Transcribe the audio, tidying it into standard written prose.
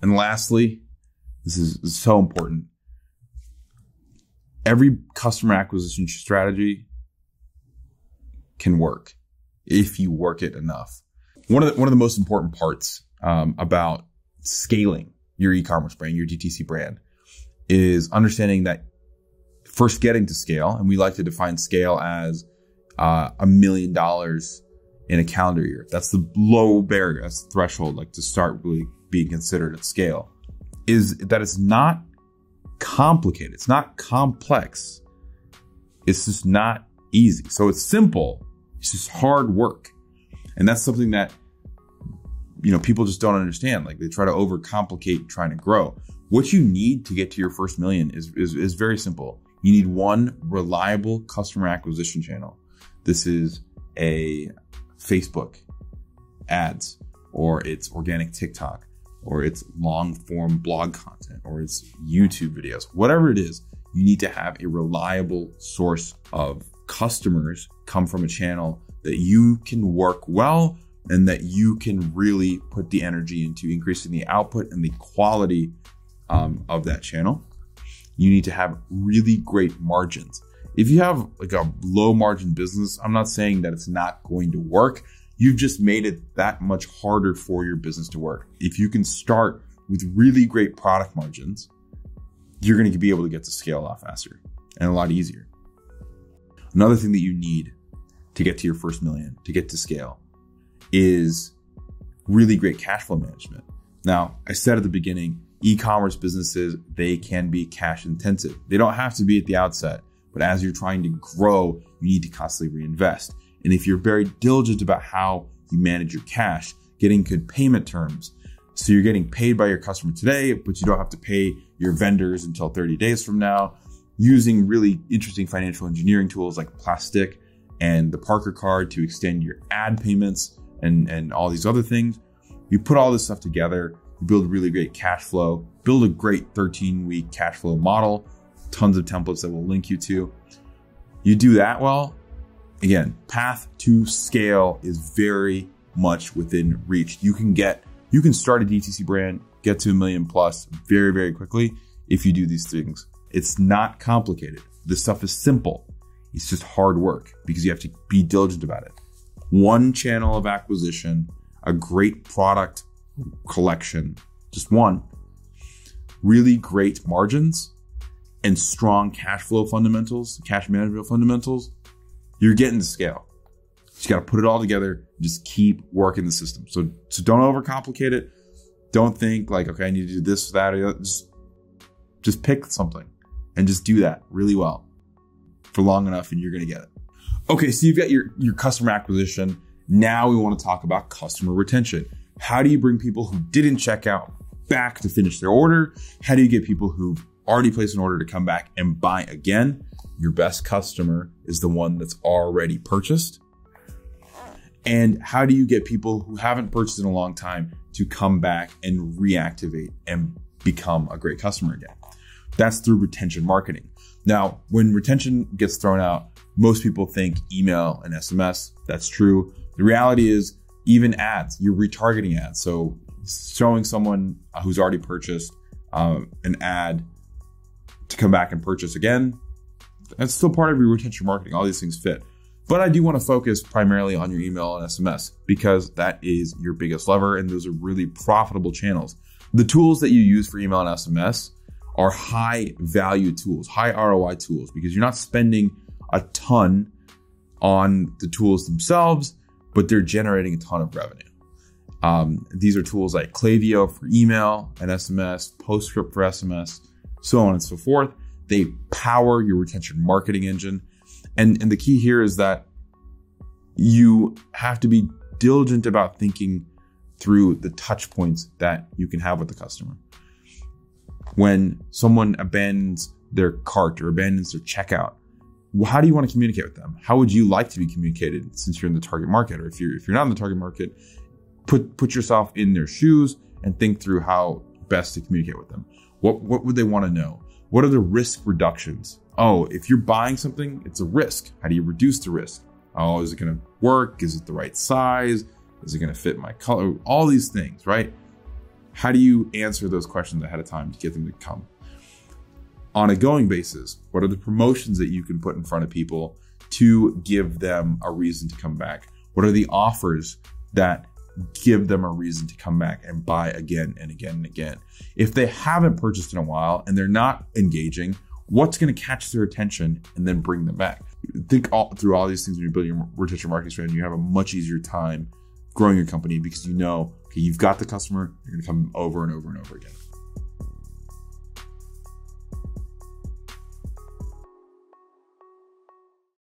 And lastly, this is so important. Every customer acquisition strategy can work if you work it enough. One of the most important parts about scaling your e-commerce brand, your DTC brand, is understanding that first getting to scale, and we like to define scale as $1 million in a calendar year. That's the low barrier, that's the threshold, like to start really being considered at scale, is that it's not complicated. It's not complex. It's just not easy. So it's simple. It's just hard work. And that's something that, people just don't understand. Like, they try to overcomplicate trying to grow. What you need to get to your first million is very simple. You need one reliable customer acquisition channel. This is a Facebook ads, or it's organic TikTok, or it's long form blog content, or it's YouTube videos. Whatever it is, you need to have a reliable source of customers come from a channel that you can work well and that you can really put the energy into increasing the output and the quality of that channel. You need to have really great margins. If you have like a low margin business, I'm not saying that it's not going to work. You've just made it that much harder for your business to work. If you can start with really great product margins, you're going to be able to get to scale a lot faster and a lot easier. Another thing that you need to get to your first million, to get to scale, is really great cash flow management. Now, I said at the beginning, e-commerce businesses, they can be cash intensive. They don't have to be at the outset, but as you're trying to grow, you need to constantly reinvest. And if you're very diligent about how you manage your cash, getting good payment terms, so you're getting paid by your customer today, but you don't have to pay your vendors until 30 days from now, using really interesting financial engineering tools like Plastic and the Parker card to extend your ad payments and all these other things. You put all this stuff together, you build really great cash flow, build a great 13-week cash flow model, tons of templates that we'll link you to. You do that well, again, path to scale is very much within reach. You can start a DTC brand, get to $1 million plus very, very quickly if you do these things. It's not complicated. This stuff is simple. It's just hard work because you have to be diligent about it. One channel of acquisition, a great product collection, just one, really great margins, and strong cash flow fundamentals, cash management fundamentals, you're getting to scale. You got to put it all together, just keep working the system. So don't overcomplicate it. Don't think like, okay, I need to do this, that, or that. Just pick something and just do that really well for long enough and you're going to get it. Okay, so you've got your customer acquisition. Now we want to talk about customer retention. How do you bring people who didn't check out back to finish their order? How do you get people who've already placed an order to come back and buy again? Your best customer is the one that's already purchased. And how do you get people who haven't purchased in a long time to come back and reactivate and become a great customer again? That's through retention marketing. Now, when retention gets thrown out, most people think email and SMS. That's true. The reality is even ads, you're retargeting ads. So showing someone who's already purchased an ad to come back and purchase again, that's still part of your retention marketing. All these things fit. But I do want to focus primarily on your email and SMS because that is your biggest lever and those are really profitable channels. The tools that you use for email and SMS are high value tools, high ROI tools, because you're not spending a ton on the tools themselves, but they're generating a ton of revenue. These are tools like Klaviyo for email and SMS, PostScript for SMS, so on and so forth. They power your retention marketing engine. And the key here is that you have to be diligent about thinking through the touch points that you can have with the customer. When someone abandons their cart or abandons their checkout, how do you want to communicate with them? How would you like to be communicated since you're in the target market? Or if you're not in the target market, put yourself in their shoes and think through how best to communicate with them. What would they want to know? What are the risk reductions? Oh, if you're buying something, it's a risk. How do you reduce the risk? Oh, is it going to work? Is it the right size? Is it going to fit my color? All these things, right? How do you answer those questions ahead of time to get them to come? On a going basis, what are the promotions that you can put in front of people to give them a reason to come back? What are the offers that give them a reason to come back and buy again and again and again? If they haven't purchased in a while and they're not engaging, what's going to catch their attention and then bring them back? Think through all these things when you're building your rotational marketing strategy. You have a much easier time growing your company because you know, okay, you've got the customer, you're going to come over and over and over again.